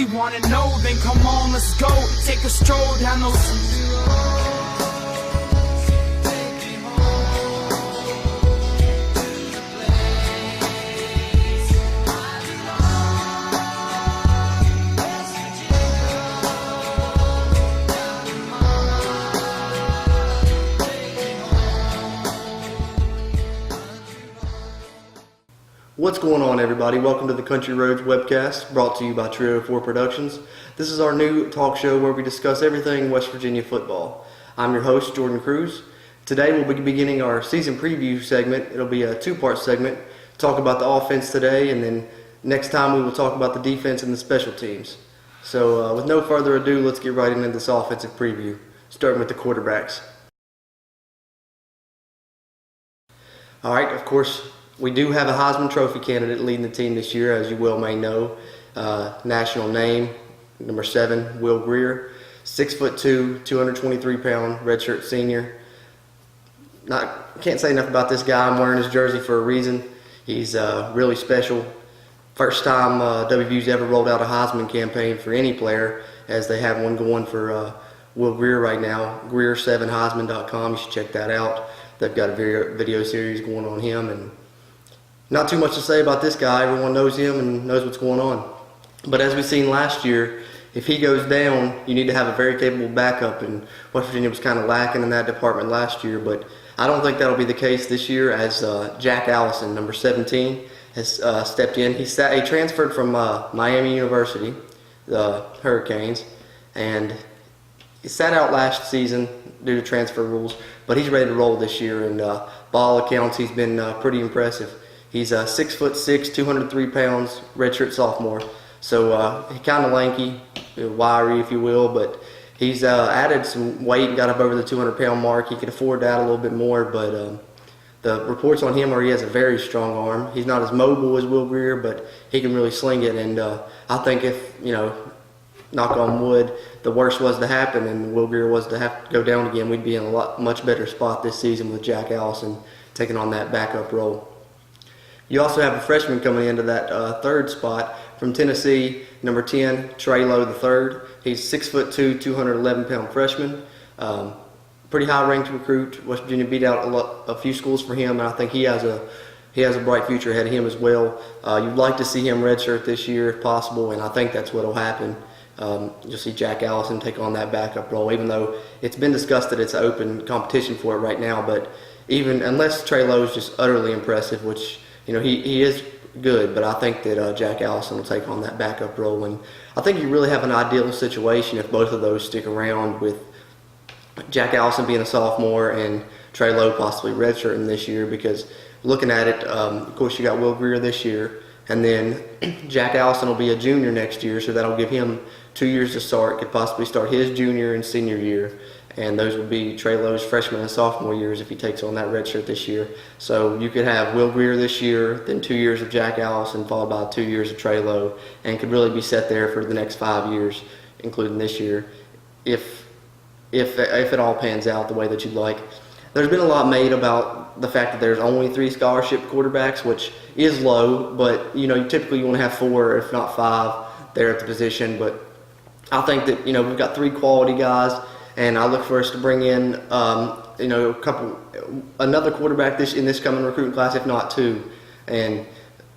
really want to know, then come on, let's go. Take a stroll down those... What's going on, everybody? Welcome to the Country Roads Webcast, brought to you by Trio 4 Productions. This is our new talk show where we discuss everything West Virginia football. I'm your host, Jordan Cruz. Today we'll be beginning our season preview segment. It'll be a two-part segment. Talk about the offense today, and then next time we will talk about the defense and the special teams. So with no further ado, let's get right into this offensive preview, starting with the quarterbacks. All right, of course, we do have a Heisman Trophy candidate leading the team this year, as you well may know. National name, number 7, Will Greer, 6'2", 223-pound redshirt senior. Can't say enough about this guy. I'm wearing his jersey for a reason. He's really special. First time WVU's ever rolled out a Heisman campaign for any player, as they have one going for Will Greer right now. Greer7heisman.com. You should check that out. They've got a video series going on him, and not too much to say about this guy. Everyone knows him and knows what's going on. But as we've seen last year, if he goes down, you need to have a very capable backup, and West Virginia was kind of lacking in that department last year. But I don't think that'll be the case this year, as Jack Allison, number 17, has stepped in. He transferred from Miami University, the Hurricanes, and he sat out last season due to transfer rules, but he's ready to roll this year, and by all accounts, he's been pretty impressive. He's 6'6", 203 pounds, redshirt sophomore. So he's kind of lanky, wiry, if you will, but he's added some weight and got up over the 200-pound mark. He could afford that a little bit more, but the reports on him are he has a very strong arm. He's not as mobile as Will Greer, but he can really sling it. And I think if, knock on wood, the worst was to happen and Will Greer was to have to go down again, we'd be in a much better spot this season with Jack Allison taking on that backup role. You also have a freshman coming into that third spot from Tennessee, number 10, Trey Lowe III. He's 6'2", 211-pound freshman. Pretty high-ranked recruit. West Virginia beat out a few schools for him, and I think he has a bright future ahead of him as well. You'd like to see him redshirt this year if possible, and I think that's what will happen. You'll see Jack Allison take on that backup role, even though it's been discussed that it's an open competition for it right now. But even unless Trey Lowe is just utterly impressive, which he is good, but I think that Jack Allison will take on that backup role. And I think you really have an ideal situation if both of those stick around, with Jack Allison being a sophomore and Trey Lowe possibly redshirting this year, because looking at it, of course you got Will Greer this year, and then Jack Allison will be a junior next year, so that'll give him 2 years to start, could possibly start his junior and senior year. And those would be Trey Lowe's freshman and sophomore years if he takes on that red shirt this year. So you could have Will Greer this year, then 2 years of Jack Allison, followed by 2 years of Trey Lowe, and could really be set there for the next 5 years, including this year, if it all pans out the way that you'd like. There's been a lot made about the fact that there's only 3 scholarship quarterbacks, which is low, but typically you want to have 4, if not 5, there at the position. But I think that we've got 3 quality guys. And I look for us to bring in, another quarterback in this coming recruiting class, if not 2. And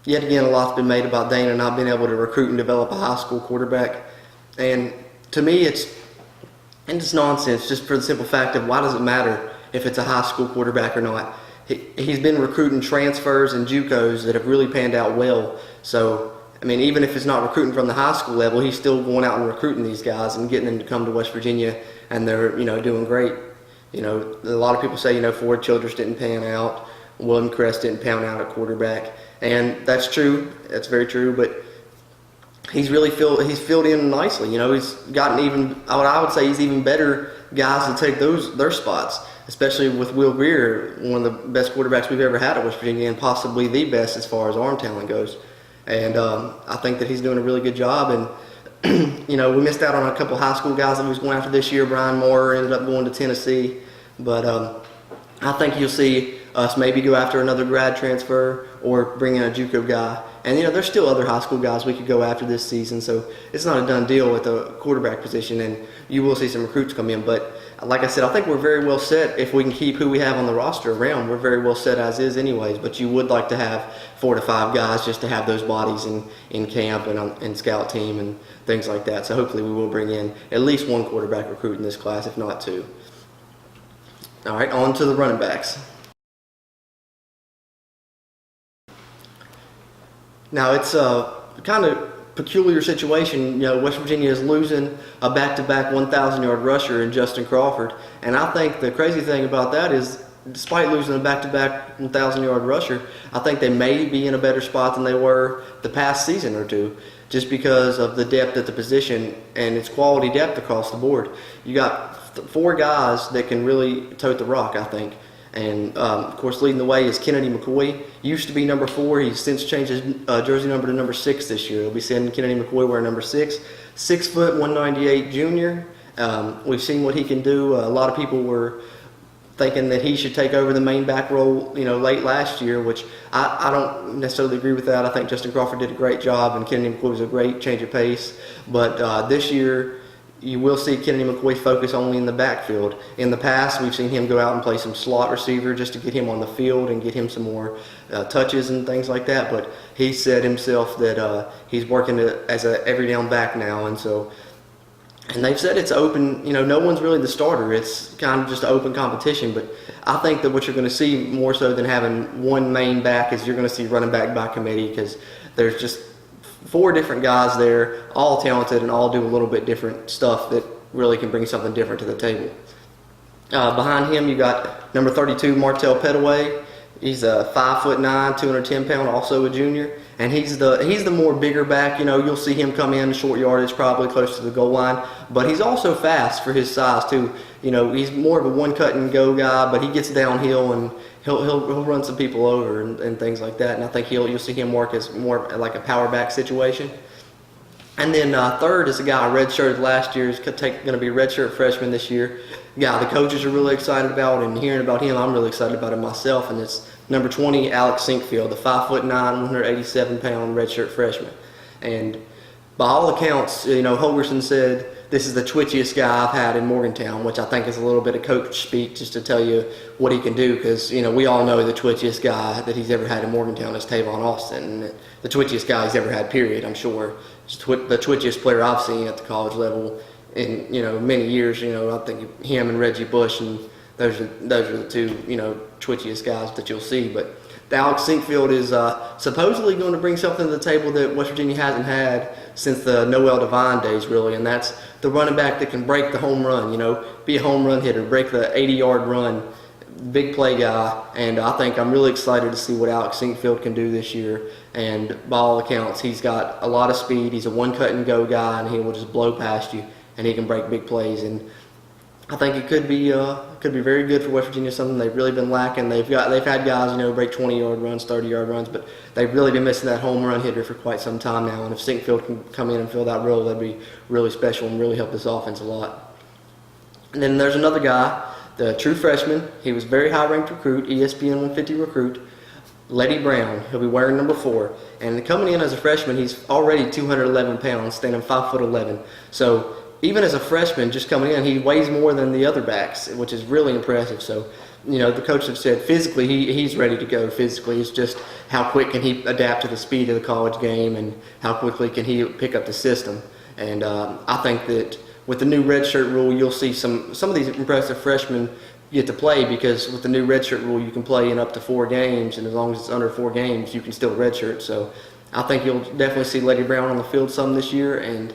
yet again, a lot's been made about Dana not being able to recruit and develop a high school quarterback. And to me, it's nonsense, just for the simple fact of why does it matter if it's a high school quarterback or not? He's been recruiting transfers and JUCOs that have really panned out well. So even if it's not recruiting from the high school level, he's still going out and recruiting these guys and getting them to come to West Virginia, and they're, doing great. A lot of people say, Ford Childress didn't pan out, William Crest didn't pan out at quarterback, and that's true. That's very true, but he's filled in nicely. He's gotten I would say he's even better guys to take their spots, especially with Will Greer, one of the best quarterbacks we've ever had at West Virginia, and possibly the best as far as arm talent goes. And I think that he's doing a really good job. And we missed out on a couple high school guys that we was going after this year. Brian Moore ended up going to Tennessee, but I think you'll see us maybe go after another grad transfer or bring in a JUCO guy And there's still other high school guys we could go after this season, so it's not a done deal at the quarterback position, and you will see some recruits come in. But like I said, I think we're very well set if we can keep who we have on the roster around. We're very well set as is anyways, but you would like to have 4 to 5 guys just to have those bodies in camp and scout team and things like that. So hopefully we will bring in at least 1 quarterback recruit in this class, if not 2. All right, on to the running backs. Now, it's a kind of peculiar situation. West Virginia is losing a back-to-back 1,000-yard rusher in Justin Crawford. And I think the crazy thing about that is, despite losing a back-to-back 1,000-yard rusher, I think they may be in a better spot than they were the past season or two, just because of the depth at the position, and it's quality depth across the board. You got 4 guys that can really tote the rock, I think. And, of course, leading the way is Kennedy McCoy. Used to be number 4. He's since changed his jersey number to number 6 this year. We'll be seeing Kennedy McCoy wear number 6. 6 foot, 198 junior. We've seen what he can do. A lot of people were thinking that he should take over the main back role, late last year, which I don't necessarily agree with that. I think Justin Crawford did a great job, and Kennedy McCoy was a great change of pace. But this year, you will see Kennedy McCoy focus only in the backfield. In the past, we've seen him go out and play some slot receiver just to get him on the field and get him some more touches and things like that. But he said himself that he's working as a every down back now, and they've said it's open. No one's really the starter. It's kind of just an open competition. But I think that what you're going to see more so than having one main back is you're going to see running back by committee, because there's just 4 different guys there, all talented and all do a little bit different stuff that really can bring something different to the table. Behind him, you got number 32, Martell Petaway. He's a 5'9", 210 pound, also a junior, and he's the more bigger back. You'll see him come in short yardage, probably close to the goal line, but he's also fast for his size too. He's more of a one cut and go guy, but he gets downhill and he'll run some people over and things like that. And I think you'll see him work as more like a power back situation. And then third is a guy redshirted last year. He's going to be a redshirt freshman this year. Guy the coaches are really excited about, and hearing about him, I'm really excited about him myself. And it's number 20, Alex Sinkfield, the 5'9", 187 pound redshirt freshman. And by all accounts, Holgerson said this is the twitchiest guy I've had in Morgantown, which I think is a little bit of coach speak just to tell you what he can do, because we all know the twitchiest guy that he's ever had in Morgantown is Tavon Austin, and the twitchiest guy he's ever had, period. I'm sure the twitchiest player I've seen at the college level in many years. I think him and Reggie Bush, and those are the 2 twitchiest guys that you'll see. But Alex Sinkfield is supposedly going to bring something to the table that West Virginia hasn't had since the Noel Devine days, really, and that's the running back that can break the home run, be a home run hitter, break the 80-yard run, big play guy. And I think I'm really excited to see what Alex Sinkfield can do this year. And by all accounts, he's got a lot of speed. He's a one-cut-and-go guy, and he will just blow past you, and he can break big plays. And I think it could be very good for West Virginia, something they've really been lacking. They've had guys, break 20-yard runs, 30-yard runs, but they've really been missing that home run hitter for quite some time now. And if Sinkfield can come in and fill that role, that'd be really special and really help this offense a lot. And then there's another guy, the true freshman. He was a very high-ranked recruit, ESPN 150 recruit, Letty Brown. He'll be wearing number 4. And coming in as a freshman, he's already 211 pounds, standing 5'11". So even as a freshman, just coming in, he weighs more than the other backs, which is really impressive. So, the coaches have said physically he's ready to go physically. It's just how quick can he adapt to the speed of the college game, and how quickly can he pick up the system. And I think that with the new redshirt rule, you'll see some of these impressive freshmen get to play, because with the new redshirt rule, you can play in up to 4 games, and as long as it's under 4 games, you can still redshirt. So I think you'll definitely see Letty Brown on the field some this year, and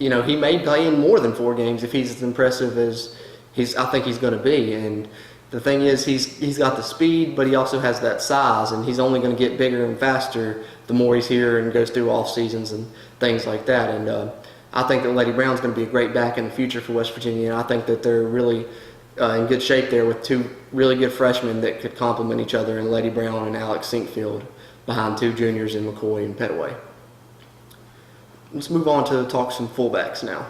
he may play in more than 4 games if he's as impressive as I think he's going to be. And the thing is, he's got the speed, but he also has that size, and he's only going to get bigger and faster the more he's here and goes through off seasons and things like that. And I think that Letty Brown's going to be a great back in the future for West Virginia, and I think that they're really in good shape there with 2 really good freshmen that could complement each other, in Letty Brown and Alex Sinkfield, behind 2 juniors in McCoy and Petaway. Let's move on to talk some fullbacks now.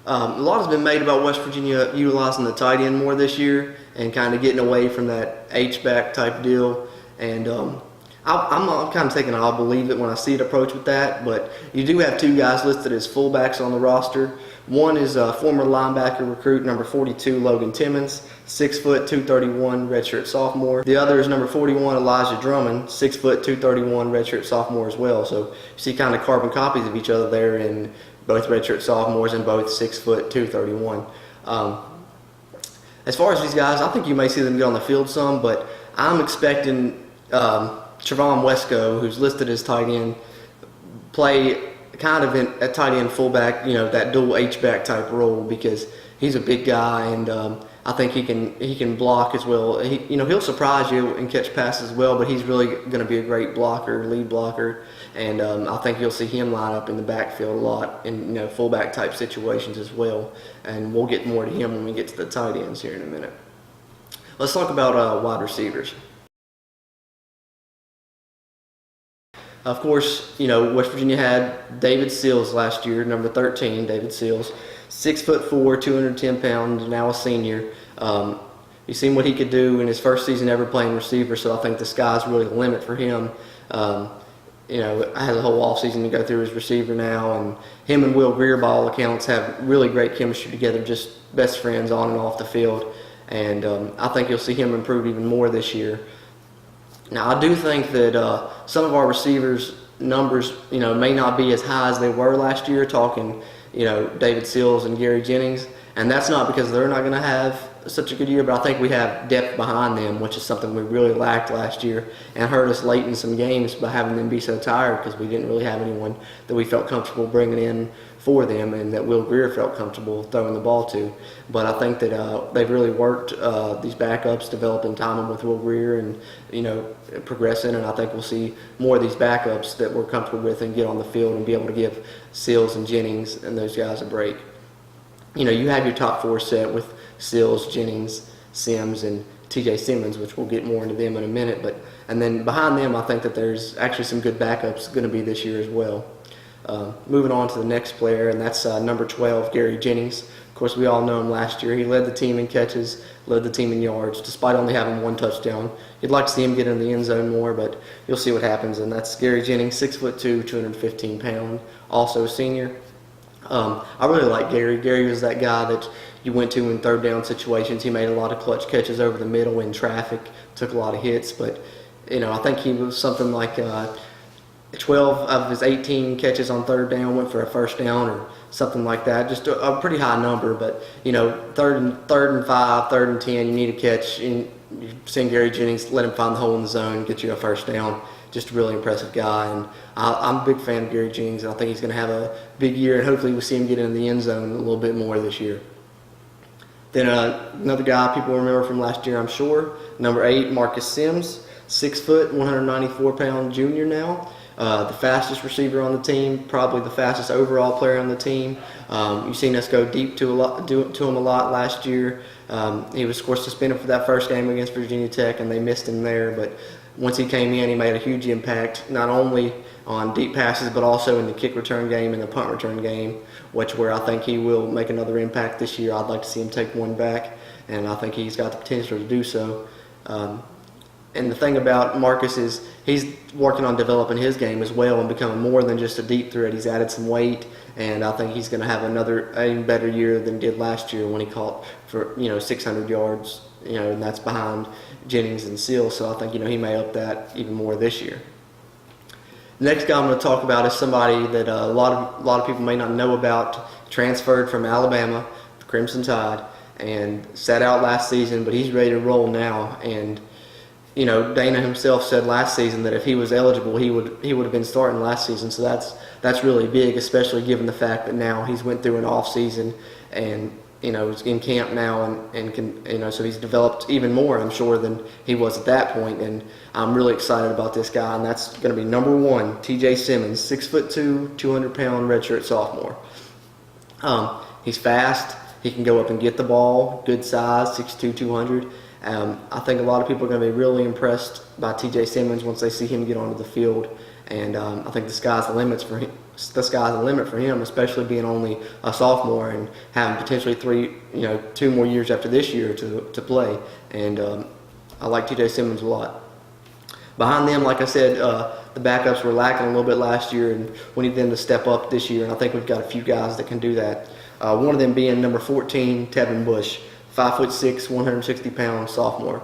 A lot has been made about West Virginia utilizing the tight end more this year and kind of getting away from that H-back type deal. And I'm kind of taking I'll believe it when I see it approach with that, but you do have two guys listed as fullbacks on the roster. One is former linebacker recruit number 42, Logan Timmons, 6 foot 231, redshirt sophomore. The other is number 41, Elijah Drummond, 6 foot 231, redshirt sophomore as well. So you see kind of carbon copies of each other there, in both redshirt sophomores and both 6 foot 231. As far as these guys, I think you may see them get on the field some, but I'm expecting Trevon Wesco, who's listed as tight end, play kind of at tight end fullback, that dual H-back type role, because he's a big guy, and I think he can block as well. He'll surprise you and catch passes as well, but he's really going to be a great blocker, lead blocker, and I think you'll see him line up in the backfield a lot in fullback type situations as well. And we'll get more to him when we get to the tight ends here in a minute. Let's talk about wide receivers. Of course, West Virginia had David Seals last year, number 13, David Seals, 6'4", 210 pounds, now a senior. You've seen what he could do in his first season ever playing receiver, so I think the sky's really the limit for him. I had a whole offseason to go through as receiver now, and him and Will Greer, by all accounts, have really great chemistry together, just best friends on and off the field. And I think you'll see him improve even more this year. Now, I do think that some of our receivers' numbers, may not be as high as they were last year, talking, David Seals and Gary Jennings. And that's not because they're not going to have such a good year, but I think we have depth behind them, which is something we really lacked last year and hurt us late in some games by having them be so tired, because we didn't really have anyone that we felt comfortable bringing in for them and that Will Greer felt comfortable throwing the ball to. But I think that they've really worked these backups, developing timing with Will Greer and, progressing, and I think we'll see more of these backups that we're comfortable with and get on the field and be able to give Seals and Jennings and those guys a break. You have your top four set with Seals, Jennings, Sims, and TJ Simmons, which we'll get more into them in a minute. And then behind them, I think that there's actually some good backups going to be this year as well. Moving on to the next player, and that's number 12, Gary Jennings. Of course, we all know him last year. He led the team in catches, led the team in yards, despite only having one touchdown. You'd like to see him get in the end zone more, but you'll see what happens. And that's Gary Jennings, 6'2", 215 pounds, also a senior. I really like Gary. Gary was that guy that you went to in third down situations. He made a lot of clutch catches over the middle in traffic, took a lot of hits, but I think he was something like 12 of his 18 catches on third down went for a first down or something like that. Just a pretty high number, but third and 5, third and 10, you need a catch. And you've seen Gary Jennings, let him find the hole in the zone, get you a first down. Just a really impressive guy, and I'm a big fan of Gary Jennings, and I think he's going to have a big year, and hopefully we'll see him get in the end zone a little bit more this year. Then another guy people remember from last year, I'm sure, number 8, Marcus Sims, 6 foot, 194 pound junior now. The fastest receiver on the team, probably the fastest overall player on the team. You've seen us go deep to him a lot last year. He was, of course, suspended for that first game against Virginia Tech, and they missed him there, but once he came in, he made a huge impact, not only on deep passes, but also in the kick return game and the punt return game, where I think he will make another impact this year. I'd like to see him take one back, and I think he's got the potential to do so. And the thing about Marcus is he's working on developing his game as well and becoming more than just a deep threat. He's added some weight, and I think he's going to have another even better year than he did last year when he caught for 600 yards. And that's behind Jennings and Seals, so I think he may up that even more this year. The next guy I'm going to talk about is somebody that a lot of people may not know about. Transferred from Alabama, the Crimson Tide, and sat out last season, but he's ready to roll now. And Dana himself said last season that if he was eligible, he would have been starting last season. So that's really big, especially given the fact that now he's went through an off season and is in camp now and can so he's developed even more, I'm sure, than he was at that point. And I'm really excited about this guy, and that's going to be number 1, TJ Simmons, 6'2", 200 pound redshirt sophomore. He's fast. He can go up and get the ball. Good size, 6'2", 200. I think a lot of people are going to be really impressed by TJ Simmons once they see him get onto the field, and I think the sky's the limit for him. The sky's the limit for him, especially being only a sophomore and having potentially 2 more years after this year to play. And I like TJ Simmons a lot. Behind them, like I said, the backups were lacking a little bit last year, and we need them to step up this year, and I think we've got a few guys that can do that. One of them being number 14, Tevin Bush, 5'6", 160-pound sophomore.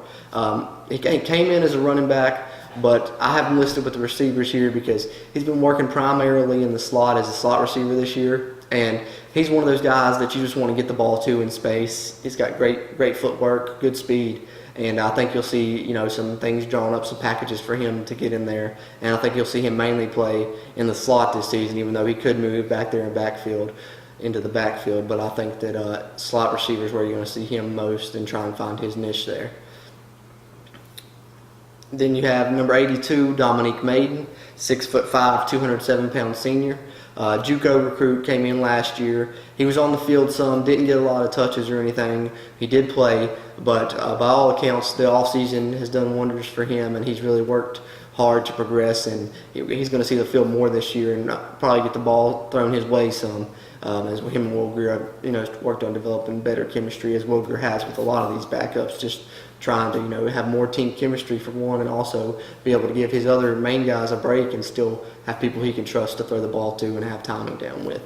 He came in as a running back, but I have him listed with the receivers here because he's been working primarily in the slot as a slot receiver this year, and he's one of those guys that you just want to get the ball to in space. He's got great footwork, good speed, and I think you'll see some things drawn up, some packages for him to get in there, and I think you'll see him mainly play in the slot this season, even though he could move back there into the backfield. But I think that slot receiver is where you're going to see him most and try and find his niche there. Then you have number 82, Dominique Maiden, 6'5", 207-pound senior. JUCO recruit, came in last year. He was on the field some, didn't get a lot of touches or anything. He did play, but by all accounts, the offseason has done wonders for him, and he's really worked hard to progress, and he's going to see the field more this year and probably get the ball thrown his way some. As him and Will Greer, worked on developing better chemistry, as Will Greer has with a lot of these backups, just trying to have more team chemistry for one, and also be able to give his other main guys a break and still have people he can trust to throw the ball to and have timing down with.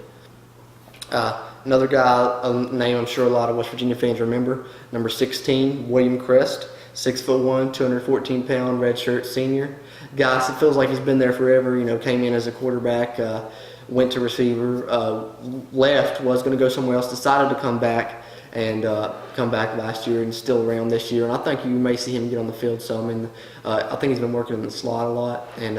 Another guy, a name I'm sure a lot of West Virginia fans remember, number 16, William Crest, 6'1", 214-pound redshirt senior. Guy that feels like he's been there forever. Came in as a quarterback, went to receiver, left, was going to go somewhere else, decided to come back last year and still around this year. And I think you may see him get on the field some. And I think he's been working in the slot a lot, and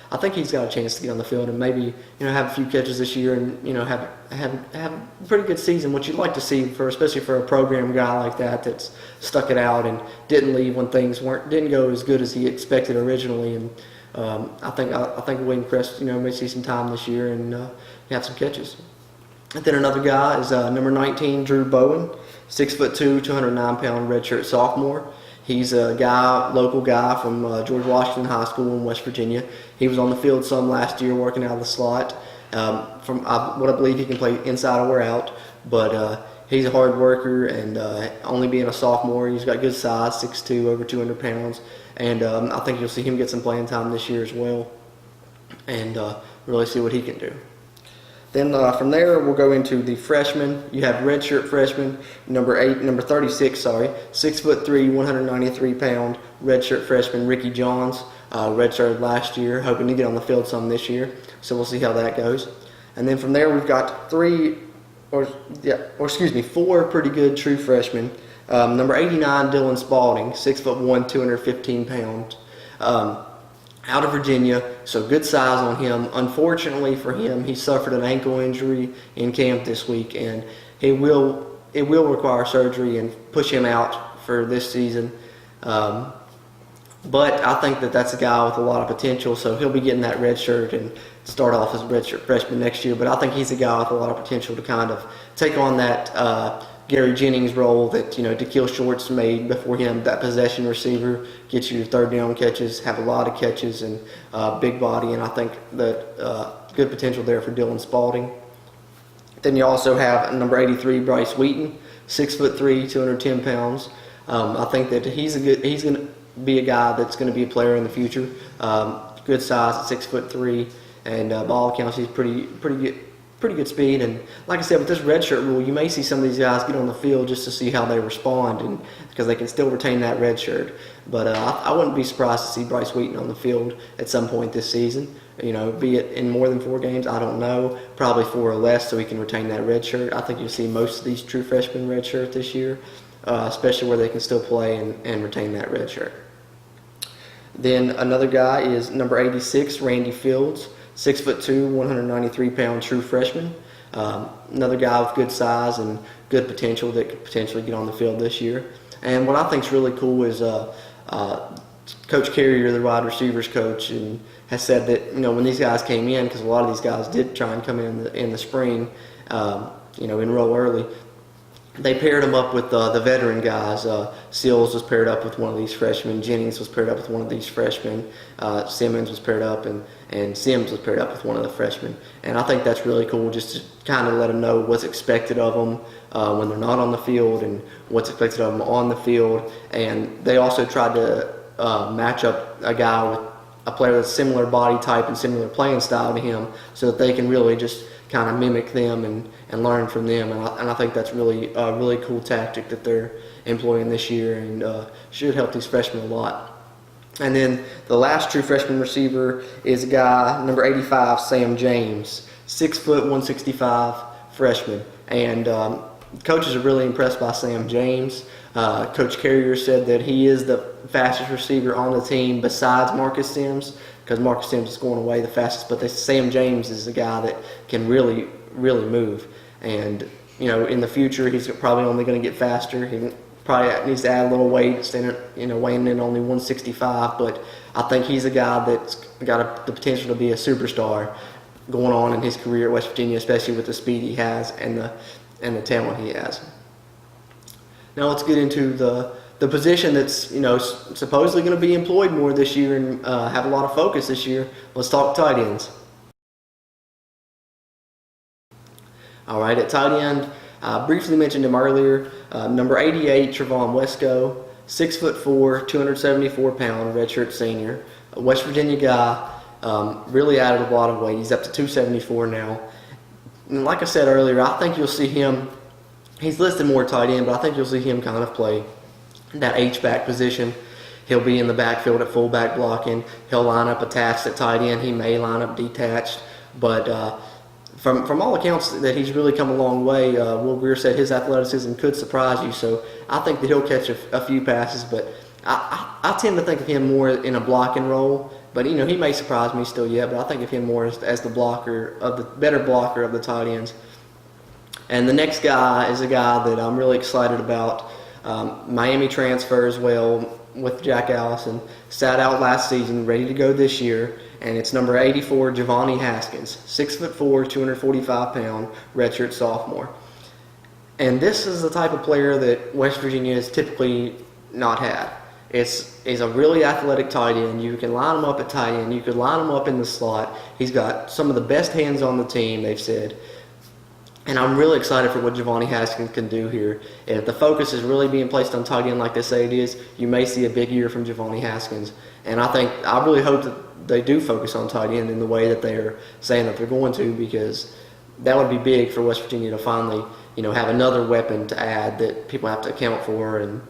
I think he's got a chance to get on the field and maybe have a few catches this year and have a pretty good season, which you'd like to see especially for a program guy like that's stuck it out and didn't leave when things didn't go as good as he expected originally. And I think William Crest may see some time this year and have some catches. And then another guy is number 19, Drew Bowen, 6'2", 209-pound redshirt sophomore. He's a local guy from George Washington High School in West Virginia. He was on the field some last year working out of the slot. From what I believe he can play inside or out, but he's a hard worker, and only being a sophomore, he's got good size, 6'2", over 200 pounds, and I think you'll see him get some playing time this year as well, and really see what he can do. Then from there, we'll go into the freshmen. You have redshirt freshman, number 36, 6'3", 193-pound redshirt freshman Ricky Johns, redshirted last year, hoping to get on the field some this year. So we'll see how that goes. And then from there, we've got four pretty good true freshmen. Number 89, Dylan Spalding, 6'1", 215 pounds. Out of Virginia, so good size on him. Unfortunately for him, he suffered an ankle injury in camp this week, and it will require surgery and push him out for this season. But I think that's a guy with a lot of potential, so he'll be getting that red shirt and start off as a redshirt freshman next year. But I think he's a guy with a lot of potential to kind of take on that Gary Jennings role that DeKeel Shorts made before him, that possession receiver, get you your third down catches, have a lot of catches, and big body, and I think that good potential there for Dylan Spalding. Then you also have number 83, Bryce Wheaton, 6'3", 210 pounds. I think that he's going to be a guy that's going to be a player in the future. Good size at 6'3", and by all accounts he's pretty good speed. And like I said, with this redshirt rule, you may see some of these guys get on the field just to see how they respond, and because they can still retain that red shirt. But I wouldn't be surprised to see Bryce Wheaton on the field at some point this season. Be it in more than 4 games, I don't know. Probably 4 or less, so he can retain that red shirt. I think you'll see most of these true freshmen red shirt this year, especially where they can still play and retain that red shirt. Then another guy is number 86, Randy Fields, 6'2", 193-pound true freshman. Another guy with good size and good potential that could potentially get on the field this year. And what I think is really cool is Coach Carrier, the wide receivers coach, and has said that when these guys came in, because a lot of these guys did try and come in the spring, enroll early. They paired them up with the veteran guys. Seals was paired up with one of these freshmen. Jennings was paired up with one of these freshmen. Simmons was paired up, and Sims was paired up with one of the freshmen. And I think that's really cool, just to kind of let them know what's expected of them when they're not on the field and what's expected of them on the field. And they also tried to match up a guy a player that's similar body type and similar playing style to him, so that they can really just kind of mimic them and learn from them. And I think that's really a really cool tactic that they're employing this year, and should help these freshmen a lot. And then the last true freshman receiver is a guy, number 85, Sam James, 6 foot, 165 freshman. And coaches are really impressed by Sam James. Coach Carrier said that he is the fastest receiver on the team besides Marcus Sims, because Marcus Sims is going away the fastest, but Sam James is the guy that can really, really move. And, you know, in the future, he's probably only going to get faster. He probably needs to add a little weight, weighing in only 165, but I think he's a guy that's got the potential to be a superstar going on in his career at West Virginia, especially with the speed he has and the talent he has. Now let's get into the position that's, you know, supposedly going to be employed more this year and have a lot of focus this year. Let's talk tight ends. All right, at tight end, I briefly mentioned him earlier. Number 88, Trevon Wesco, 6'4", 274 pound, redshirt senior, a West Virginia guy. Really added a lot of weight. He's up to 274 now. And like I said earlier, I think you'll see him. He's listed more tight end, but I think you'll see him kind of play that H-back position. He'll be in the backfield at fullback blocking. He'll line up attached at tight end. He may line up detached, but from all accounts that he's really come a long way. Will Greer said his athleticism could surprise you, so I think that he'll catch a few passes, but I tend to think of him more in a blocking role. But, you know, he may surprise me still yet, but I think of him more as the better blocker of the tight ends. And the next guy is a guy that I'm really excited about. Miami transfer as well with Jack Allison. Sat out last season, ready to go this year. And it's number 84, Giovanni Haskins, 6'4", 245 pound, redshirt sophomore. And this is the type of player that West Virginia has typically not had. He's a really athletic tight end. You can line him up at tight end. You could line him up in the slot. He's got some of the best hands on the team, they've said. And I'm really excited for what Giovanni Haskins can do here. And if the focus is really being placed on tight end like they say it is, you may see a big year from Giovanni Haskins. And I really hope that they do focus on tight end in the way that they're saying that they're going to, because that would be big for West Virginia to finally, you know, have another weapon to add that people have to account for. And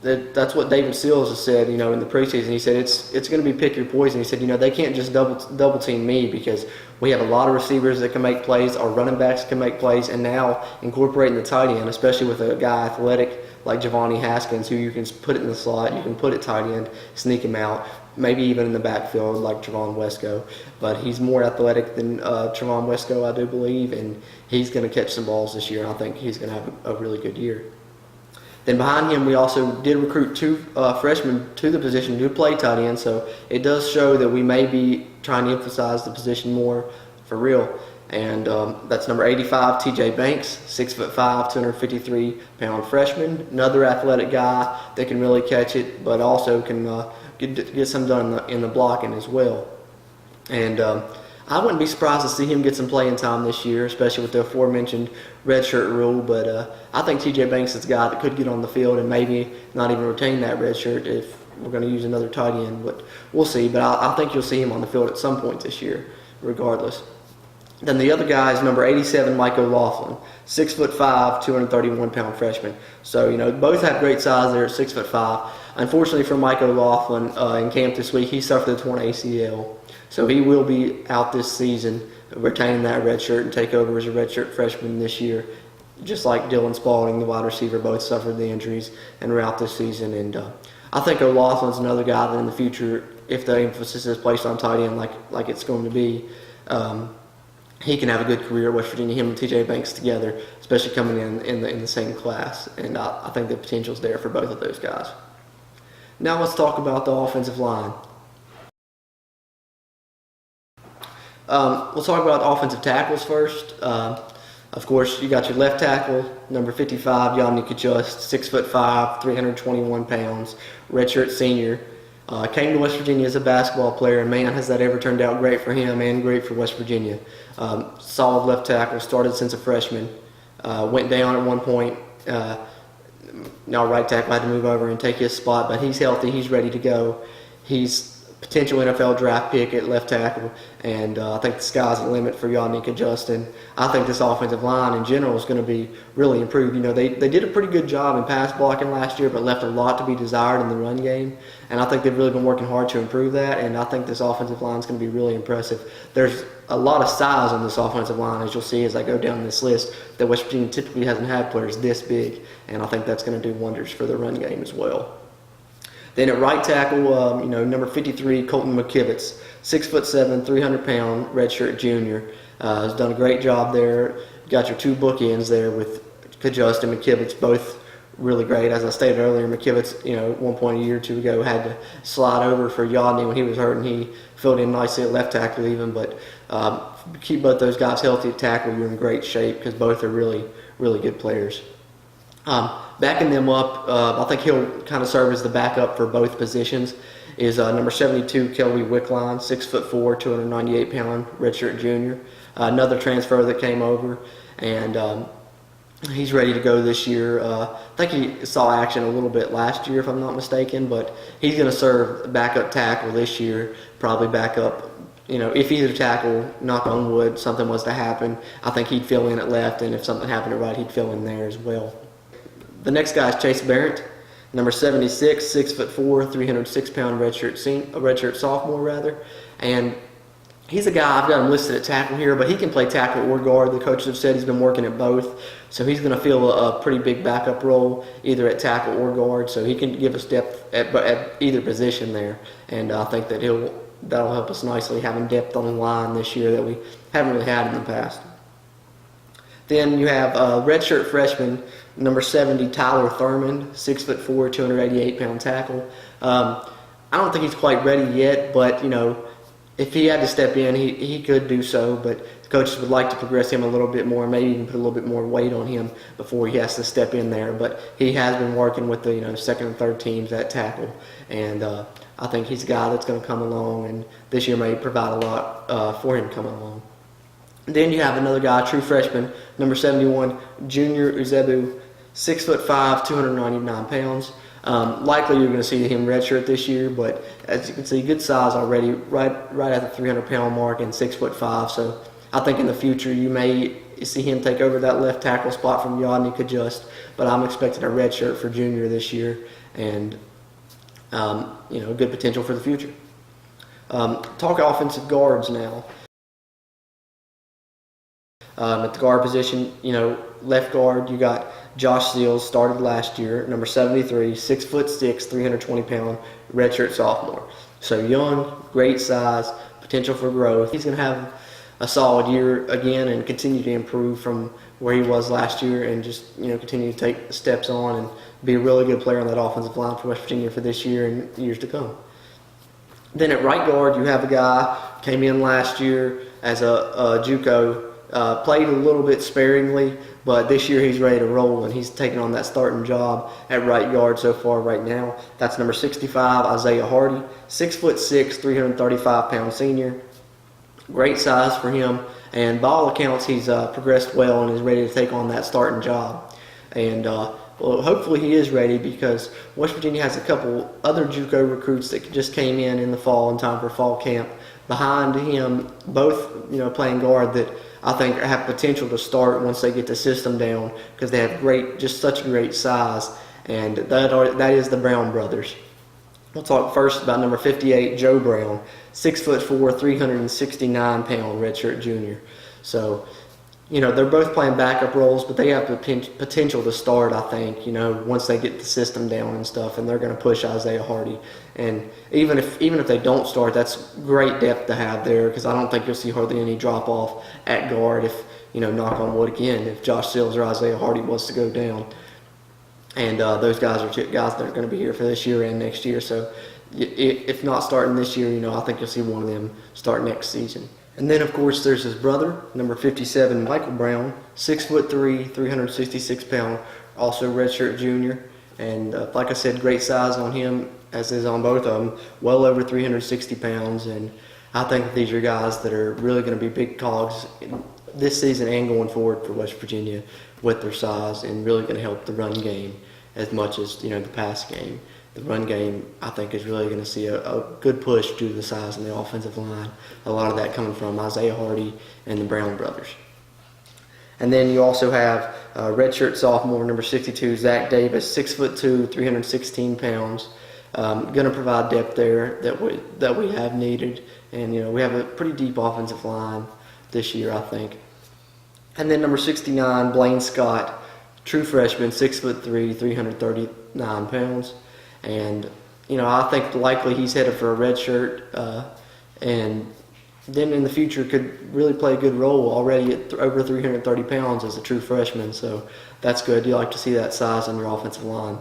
that's what David Seals has said, you know, in the preseason. He said it's going to be pick your poison. He said, you know, they can't just double team me, because we have a lot of receivers that can make plays, our running backs can make plays, and now incorporating the tight end, especially with a guy athletic like Giovanni Haskins, who you can put it in the slot, you can put it tight end, sneak him out, maybe even in the backfield like Trevon Wesco. But he's more athletic than Trevon Wesco, I do believe, and he's going to catch some balls this year, and I think he's going to have a really good year. Then behind him, we also did recruit 2 freshmen to the position to play tight end, so it does show that we may be trying to emphasize the position more for real. And that's number 85, TJ Banks, 6'5", 253 pound freshman, another athletic guy that can really catch it, but also can get some done in the blocking as well. And I wouldn't be surprised to see him get some playing time this year, especially with the aforementioned redshirt rule. But I think TJ Banks is a guy that could get on the field and maybe not even retain that redshirt if we're going to use another tight end. But we'll see. But I think you'll see him on the field at some point this year, regardless. Then the other guy is number 87, Mike O'Laughlin, 6'5", 231 pound freshman. So, you know, both have great size there at 6'5". Unfortunately for Mike O'Laughlin, in camp this week, he suffered a torn ACL. So he will be out this season, retaining that red shirt and take over as a redshirt freshman this year. Just like Dylan Spalding, the wide receiver, both suffered the injuries and are out this season. And I think O'Loughlin's another guy that in the future, if the emphasis is placed on tight end like it's going to be, he can have a good career at West Virginia. Him and TJ Banks together, especially coming in the same class. And I think the potential's there for both of those guys. Now let's talk about the offensive line. We'll talk about offensive tackles first. Of course, you got your left tackle, number 55, Yannick Just, 6'5", 321 pounds, redshirt senior. Came to West Virginia as a basketball player, and man, has that ever turned out great for him and great for West Virginia. Solid left tackle, started since a freshman. Went down at one point. Now right tackle had to move over and take his spot, but he's healthy, he's ready to go. He's potential NFL draft pick at left tackle, and I think the sky's the limit for Yannick Justin. I think this offensive line in general is going to be really improved. You know, they did a pretty good job in pass blocking last year, but left a lot to be desired in the run game, and I think they've really been working hard to improve that, and I think this offensive line is going to be really impressive. There's a lot of size on this offensive line, as you'll see as I go down this list, that West Virginia typically hasn't had players this big, and I think that's going to do wonders for the run game as well. Then at right tackle, number 53, Colton McKivitz, 6'7", 300-pound redshirt junior, has done a great job there. Got your two bookends there with Kajust and McKivitz, both really great. As I stated earlier, McKivitz, at one point a year or two ago, had to slide over for Yodney when he was hurt, and he filled in nicely at left tackle even. But keep both those guys healthy at tackle, you're in great shape because both are really, really good players. Backing them up, I think he'll kind of serve as the backup for both positions, is number 72, Kelby Wickline, 6'4", 298-pound redshirt junior. Another transfer that came over, and he's ready to go this year. I think he saw action a little bit last year, if I'm not mistaken, but he's going to serve backup tackle this year, probably backup. If either tackle, knock on wood, something was to happen, I think he'd fill in at left, and if something happened at right, he'd fill in there as well. The next guy is Chase Barrett, number 76, 6'4", 306-pound redshirt sophomore, and he's a guy, I've got him listed at tackle here, but he can play tackle or guard. The coaches have said he's been working at both, so he's going to fill a pretty big backup role either at tackle or guard, so he can give us depth at either position there, and I think that that'll help us nicely having depth on the line this year that we haven't really had in the past. Then you have redshirt freshman, number 70, Tyler Thurman, 6'4", 288-pound tackle. I don't think he's quite ready yet, but if he had to step in, he could do so. But the coaches would like to progress him a little bit more, maybe even put a little bit more weight on him before he has to step in there. But he has been working with the second and third teams at tackle, and I think he's a guy that's going to come along, and this year may provide a lot for him coming along. Then you have another guy, true freshman, number 71, Junior Uzebu, 6'5", 299 pounds. Likely you're going to see him redshirt this year, but as you can see, good size already, right at the 300-pound mark and 6'5". So I think in the future you may see him take over that left tackle spot from Yodney Kajust, but I'm expecting a redshirt for Junior this year, and good potential for the future. Talk offensive guards now. At the guard position, left guard, you got Josh Seals, started last year, number 73, 6'6", 320-pound redshirt sophomore. So young, great size, potential for growth. He's going to have a solid year again and continue to improve from where he was last year, and just continue to take steps on and be a really good player on that offensive line for West Virginia for this year and years to come. Then at right guard, you have a guy came in last year as a JUCO. Played a little bit sparingly, but this year he's ready to roll, and he's taking on that starting job at right guard so far right now. That's number 65, Isaiah Hardy, 6'6", 335-pound senior. Great size for him, and by all accounts he's progressed well and is ready to take on that starting job. And hopefully he is ready, because West Virginia has a couple other JUCO recruits that just came in the fall in time for fall camp behind him, both playing guard, that I think have potential to start once they get the system down, because they have such great size, and that is the Brown brothers. We'll talk first about number 58, Joe Brown, 6'4", 369-pound redshirt junior. So, they're both playing backup roles, but they have the potential to start, I think, once they get the system down and stuff, and they're going to push Isaiah Hardy. And even if they don't start, that's great depth to have there, because I don't think you'll see hardly any drop-off at guard if, knock on wood again, if Josh Sills or Isaiah Hardy was to go down. And those guys are guys that are going to be here for this year and next year. So if not starting this year, I think you'll see one of them start next season. And then, of course, there's his brother, number 57, Michael Brown, 6'3", 366-pound, also redshirt junior. And like I said, great size on him, as is on both of them, well over 360 pounds. And I think these are guys that are really going to be big cogs this season and going forward for West Virginia with their size, and really going to help the run game as much as the pass game. the run game, I think, is really going to see a good push due to the size in the offensive line. A lot of that coming from Isaiah Hardy and the Brown brothers. And then you also have redshirt sophomore, number 62, Zach Davis, 6'2", 316 pounds. Going to provide depth there that we have needed. And, we have a pretty deep offensive line this year, I think. And then number 69, Blaine Scott, true freshman, 6'3", 339 pounds. And, I think likely he's headed for a red shirt. And then in the future could really play a good role already at over 330 pounds as a true freshman. So that's good. You like to see that size on your offensive line.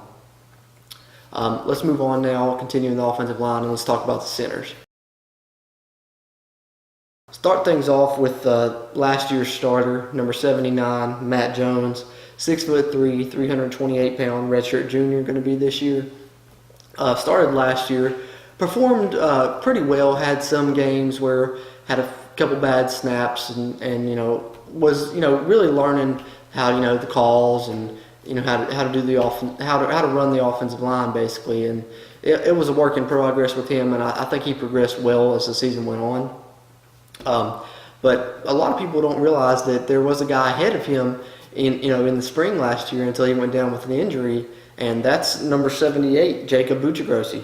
Let's move on now, continuing the offensive line, and let's talk about the centers. Start things off with last year's starter, number 79, Matt Jones, 6'3", 328-pound redshirt junior, going to be this year. Started last year, performed pretty well, had some games where had a couple bad snaps and was really learning how the calls and how to do the how to run the offensive line basically, and it was a work in progress with him, and I think he progressed well as the season went on. But a lot of people don't realize that there was a guy ahead of him in the spring last year until he went down with an injury, and that's number 78, Jacob Buccigrosi,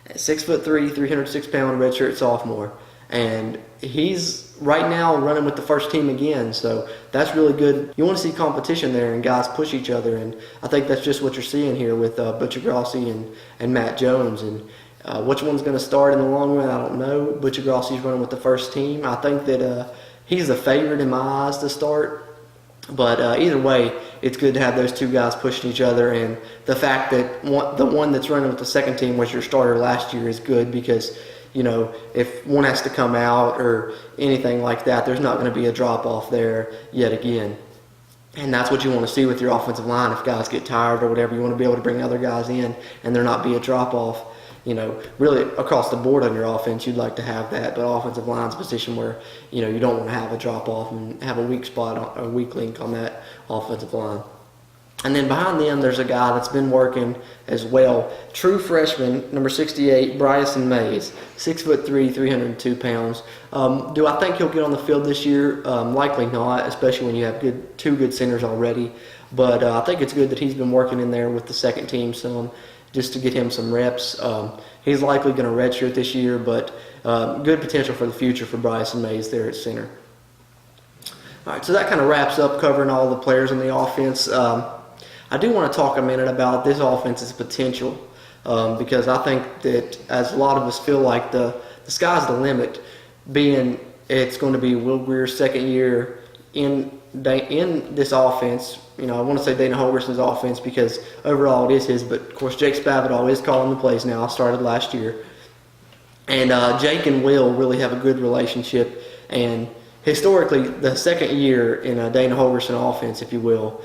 6'3", 306-pound redshirt sophomore. And he's right now running with the first team again, so that's really good. You want to see competition there and guys push each other, and I think that's just what you're seeing here with Buccigrosi and Matt Jones. And which one's going to start in the long run, I don't know. Buccigrosi's running with the first team. I think that he's the favorite in my eyes to start. But either way, it's good to have those two guys pushing each other, and the fact that the one that's running with the second team was your starter last year is good because if one has to come out or anything like that, there's not going to be a drop-off there yet again. And that's what you want to see with your offensive line. If guys get tired or whatever, you want to be able to bring other guys in and there not be a drop-off. Really across the board on your offense, you'd like to have that, but offensive line's a position where, you don't want to have a drop-off and have a weak spot, a weak link on that offensive line. And then behind them, there's a guy that's been working as well. True freshman, number 68, Bryson Mays, 6'3", 302 pounds. Do I think he'll get on the field this year? Likely not, especially when you have two good centers already. But I think it's good that he's been working in there with the second team some, just to get him some reps. He's likely going to redshirt this year, but good potential for the future for Bryson Mays there at center. All right, so that kind of wraps up covering all the players in the offense. I do want to talk a minute about this offense's potential because I think that as a lot of us feel like the sky's the limit, being it's going to be Will Greer's second year in this offense. I want to say Dana Holgerson's offense because overall it is his, but of course Jake Spavital is calling the plays now. Started last year. And Jake and Will really have a good relationship, and historically the second year in a Dana Holgerson offense, if you will,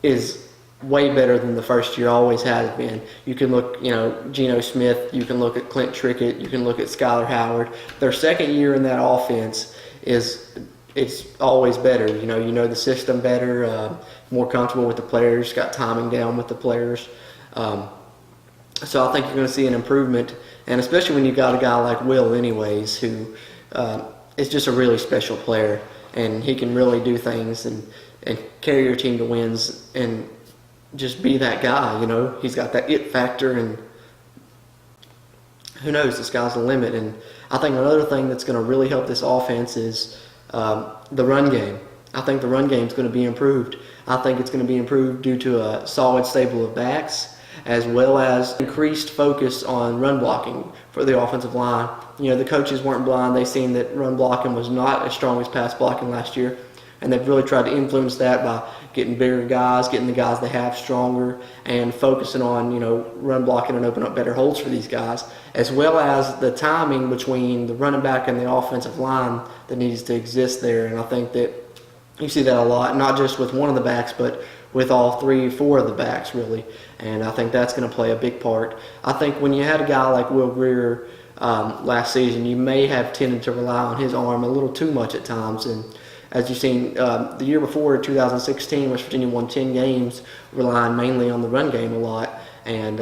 is way better than the first year, always has been. You can look, Geno Smith, you can look at Clint Trickett, you can look at Skylar Howard. Their second year in that offense it's always better. You know the system better, more comfortable with the players, got timing down with the players. So I think you're going to see an improvement, and especially when you got a guy like Will anyways, who is just a really special player, and he can really do things and carry your team to wins and just be that guy. He's got that it factor, and who knows, the sky's the limit. And I think another thing that's going to really help this offense is the run game. I think the run game is going to be improved. I think it's going to be improved due to a solid stable of backs, as well as increased focus on run blocking for the offensive line. The coaches weren't blind. They seen that run blocking was not as strong as pass blocking last year, and they've really tried to influence that by getting bigger guys, getting the guys they have stronger, and focusing on, run blocking and opening up better holes for these guys, as well as the timing between the running back and the offensive line that needs to exist there. And I think that you see that a lot, not just with one of the backs, but with all 3-4 of the backs, really. And I think that's going to play a big part. I think when you had a guy like Will Greer last season, you may have tended to rely on his arm a little too much at times. And as you've seen, the year before, 2016, West Virginia won 10 games, relying mainly on the run game a lot. And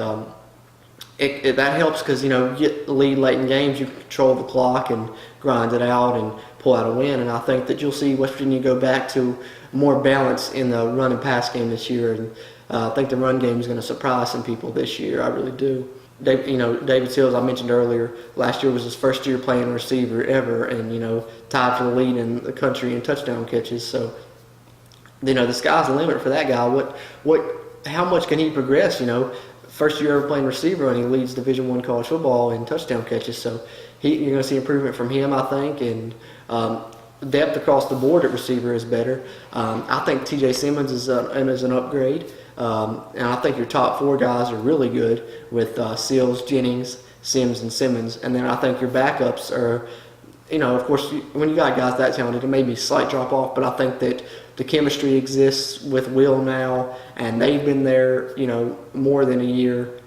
that helps because, you get the lead late in games, you control the clock and grind it out and pull out a win. And I think that you'll see West Virginia go back to more balance in the run and pass game this year. And I think the run game is going to surprise some people this year. I really do. David Sills, I mentioned earlier, last year was his first year playing receiver ever, and tied for the lead in the country in touchdown catches. So, the sky's the limit for that guy. How much can he progress? First year ever playing receiver, and he leads Division I college football in touchdown catches. So you're going to see improvement from him, I think, and depth across the board at receiver is better. I think T.J. Simmons is an upgrade. And I think your top 4 guys are really good with Seals, Jennings, Sims, and Simmons. And then I think your backups are, of course, when you got guys that talented, it may be a slight drop off, but I think that the chemistry exists with Will now, and they've been there, more than a year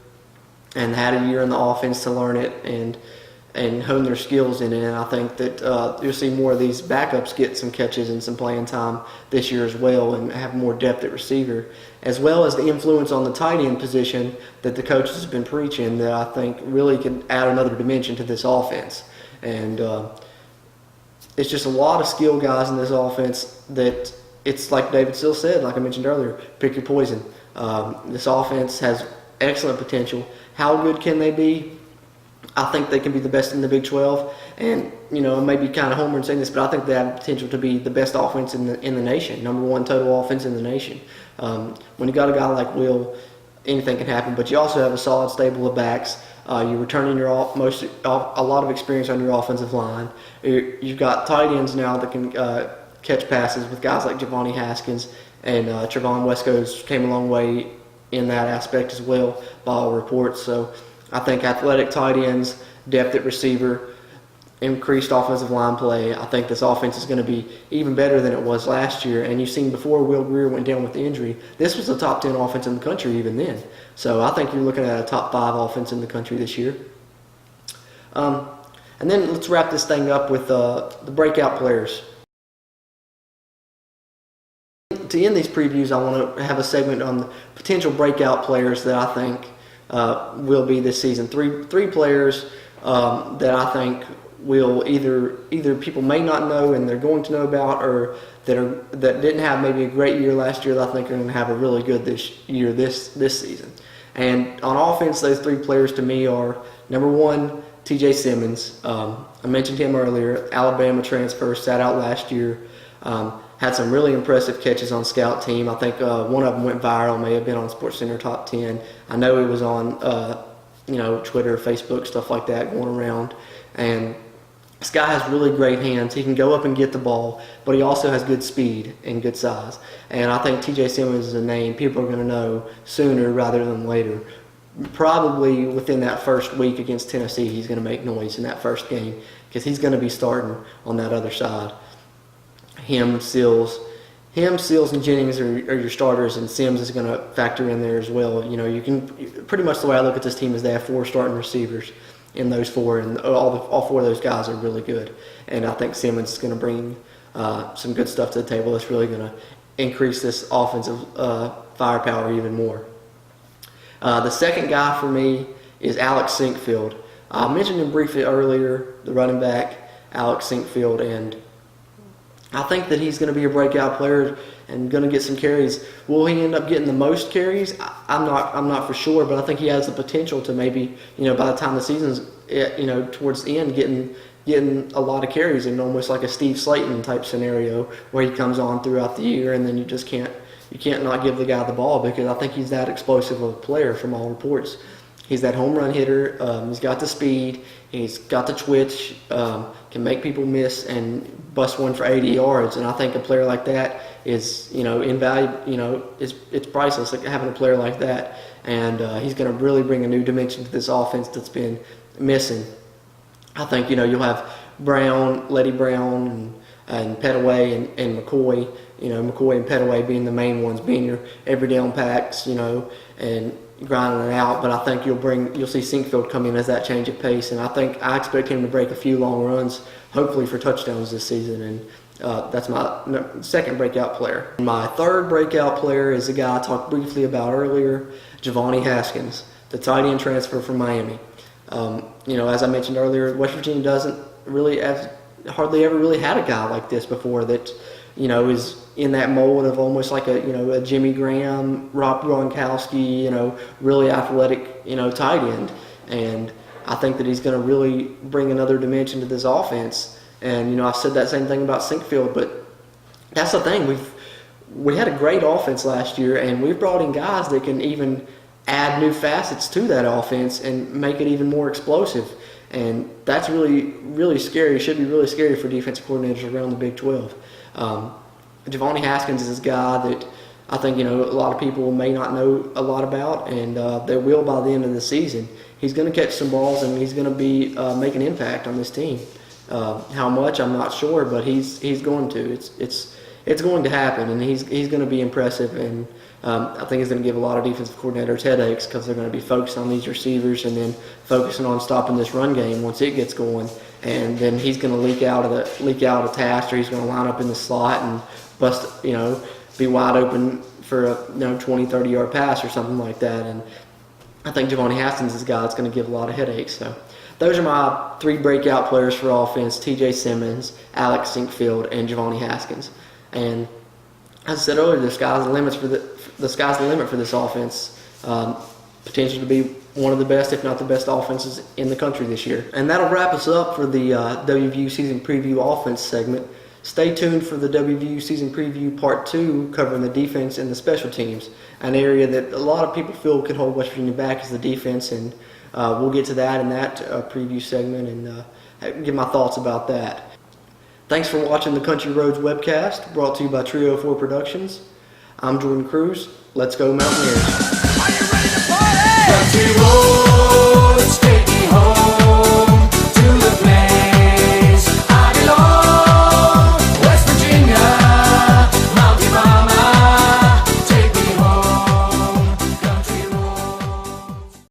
and had a year in the offense to learn it and hone their skills in it. And I think that you'll see more of these backups get some catches and some playing time this year as well, and have more depth at receiver, as well as the influence on the tight end position that the coaches have been preaching, that I think really can add another dimension to this offense. And it's just a lot of skill guys in this offense that it's like David Sills said, like I mentioned earlier, pick your poison. This offense has excellent potential. How good can they be? I think they can be the best in the Big 12, and maybe kind of homer in saying this, but I think they have potential to be the best offense in the nation, number 1 total offense in the nation. When you got a guy like Will, anything can happen, but you also have a solid stable of backs. You're returning a lot of experience on your offensive line. You've got tight ends now that can catch passes with guys like Javani Haskins, and Trevon Wesco's came a long way in that aspect as well by all reports. So I think athletic tight ends, depth at receiver, increased offensive line play. I think this offense is going to be even better than it was last year. And you've seen before Will Greer went down with the injury, this was a top 10 offense in the country even then. So I think you're looking at a top 5 offense in the country this year. And then let's wrap this thing up with the breakout players. To end these previews, I want to have a segment on the potential breakout players that I think will be this season. Three players that I think will either people may not know and they're going to know about, or that didn't have maybe a great year last year that I think are going to have a really good this season. And on offense, those 3 players to me are, number 1, T.J. Simmons. I mentioned him earlier. Alabama transfer, sat out last year. Had some really impressive catches on scout team. I think one of them went viral, may have been on SportsCenter Top 10. I know it was on Twitter, Facebook, stuff like that going around. And this guy has really great hands. He can go up and get the ball, but he also has good speed and good size. And I think T.J. Simmons is a name people are going to know sooner rather than later. Probably within that first week against Tennessee, he's going to make noise in that first game because he's going to be starting on that other side. Him, Seals, and Jennings are your starters, and Sims is going to factor in there as well. You can pretty much, the way I look at this team is they have 4 starting receivers in those 4, and all 4 of those guys are really good. And I think Simmons is going to bring some good stuff to the table that's really going to increase this offensive firepower even more. The second guy for me is Alex Sinkfield. I mentioned him briefly earlier, the running back, Alex Sinkfield, and I think that he's going to be a breakout player and going to get some carries. Will he end up getting the most carries? I'm not for sure, but I think he has the potential to maybe, by the time the season's, towards the end, getting a lot of carries in almost like a Steve Slayton type scenario where he comes on throughout the year and then you can't not give the guy the ball, because I think he's that explosive of a player from all reports. He's that home run hitter. He's got the speed. He's got the twitch. Can make people miss and bust one for 80 yards. And I think a player like that is, invaluable. It's priceless. Like having a player like that, and he's going to really bring a new dimension to this offense that's been missing. I think you'll have Letty Brown, and Petaway and McCoy. McCoy and Petaway being the main ones, being your every down packs. And grinding it out, but I think you'll see Sinkfield come in as that change of pace, and I expect him to break a few long runs, hopefully for touchdowns this season, and that's my second breakout player. My third breakout player is a guy I talked briefly about earlier, Javani Haskins. the tight end transfer from Miami. As I mentioned earlier, West Virginia doesn't really hardly ever really had a guy like this before that, is in that mold of almost like a Jimmy Graham, Rob Gronkowski, really athletic, tight end. And I think that he's going to really bring another dimension to this offense. And, I've said that same thing about Sinkfield, but that's the thing. We had a great offense last year, and we've brought in guys that can even add new facets to that offense and make it even more explosive. And that's really, really scary. It should be really scary for defensive coordinators around the Big 12. Javon Haskins is this guy that I think, a lot of people may not know a lot about, and they will by the end of the season. He's going to catch some balls, and he's going to be make an impact on this team. How much, I'm not sure, but he's going to. It's going to happen, and he's going to be impressive, and I think he's going to give a lot of defensive coordinators headaches because they're going to be focused on these receivers and then focusing on stopping this run game once it gets going, and then he's going to leak out a task, or he's going to line up in the slot and bust, be wide open for a 20-30 yard pass or something like that. And I think Javon Haskins is a guy that's going to give a lot of headaches. So those are my 3 breakout players for offense: T.J. Simmons, Alex Sinkfield, and Javon Haskins. And as I said earlier, the sky's the limit for this offense. Potential to be one of the best, if not the best, offenses in the country this year. And that'll wrap us up for the WVU Season Preview Offense segment. Stay tuned for the WVU Season Preview Part 2, covering the defense and the special teams. An area that a lot of people feel could hold West Virginia back is the defense, and we'll get to that in that preview segment and give my thoughts about that. Thanks for watching the Country Roads Webcast, brought to you by Trio 4 Productions. I'm Jordan Cruz. Let's go Mountaineers. Are you ready to party? Country Roads.